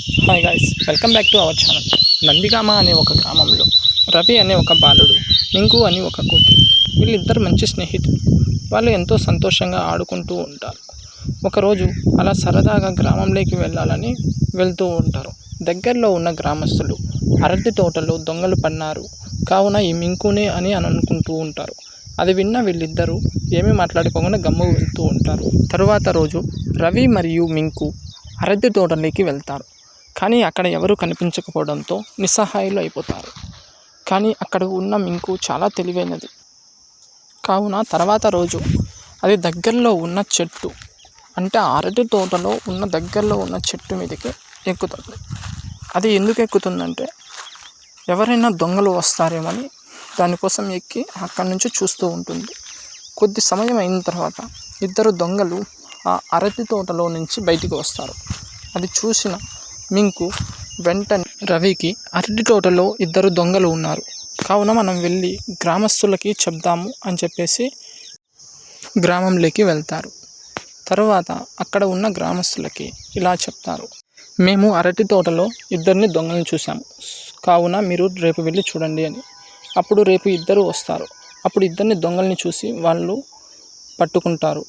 Hi guys, welcome back to our channel. Nandigama అనే ఒక గ్రామంలో రవి అనే ఒక బాలుడు, మింకు అని ఒక కూతురు, వీళ్ళిద్దరు మంచి స్నేహితులు. వాళ్ళు ఎంతో సంతోషంగా ఆడుకుంటూ ఉంటారు. ఒకరోజు అలా సరదాగా గ్రామంలోకి వెళ్ళాలని వెళ్తూ ఉంటారు. దగ్గరలో ఉన్న గ్రామస్తులు అరటి తోటలో దొంగలు పడినారు కావున ఈ మింకునే అని అనుకుంటూ ఉంటారు. అది విన్న వీళ్ళిద్దరూ ఏమీ మాట్లాడుకోకుండా గమ్ము వెళ్తూ ఉంటారు. తరువాత రోజు రవి మరియు మింకు అరటి తోటలోకి వెళ్తారు. కానీ అక్కడ ఎవరు కనిపించకపోవడంతో నిస్సహాయులు అయిపోతారు. కానీ అక్కడ ఉన్న మింకు చాలా తెలివైనది కావున తర్వాత రోజు అది దగ్గరలో ఉన్న చెట్టు, అంటే అరటి తోటలో ఉన్న దగ్గరలో ఉన్న చెట్టు మీదకి ఎక్కుతుంది. అది ఎందుకు ఎక్కుతుందంటే ఎవరైనా దొంగలు వస్తారేమని దానికోసం ఎక్కి అక్కడి నుంచి చూస్తూ ఉంటుంది. కొద్ది సమయం అయిన తర్వాత ఇద్దరు దొంగలు ఆ అరటి తోటలో నుంచి బయటికి వస్తారు. అది చూసిన మింకు వెంటనే రవికి అరటి తోటలో ఇద్దరు దొంగలు ఉన్నారు కావున మనం వెళ్ళి గ్రామస్తులకి చెప్దాము అని చెప్పేసి గ్రామంలోకి వెళ్తారు. తరువాత అక్కడ ఉన్న గ్రామస్తులకి ఇలా చెప్తారు, మేము అరటి తోటలో ఇద్దరిని దొంగలను చూసాము కావున మీరు రేపు వెళ్ళి చూడండి అని. అప్పుడు రేపు ఇద్దరు వస్తారు. అప్పుడు ఇద్దరిని దొంగల్ని చూసి వాళ్ళు పట్టుకుంటారు.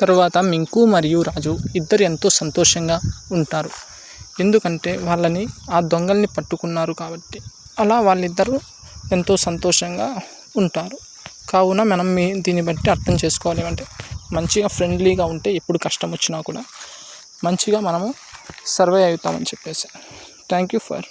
తరువాత మింకు మరియు రాజు ఇద్దరు ఎంతో సంతోషంగా ఉంటారు. ఎందుకంటే వాళ్ళని ఆ దొంగల్ని పట్టుకున్నారు కాబట్టి. అలా వాళ్ళిద్దరూ ఎంతో సంతోషంగా ఉంటారు. కావున మనం దీన్ని బట్టి అర్థం చేసుకోవాలి అంటే మంచిగా ఫ్రెండ్లీగా ఉంటే ఎప్పుడు కష్టం వచ్చినా కూడా మంచిగా మనము సర్వే అవుతామని చెప్పేసి. Thank you for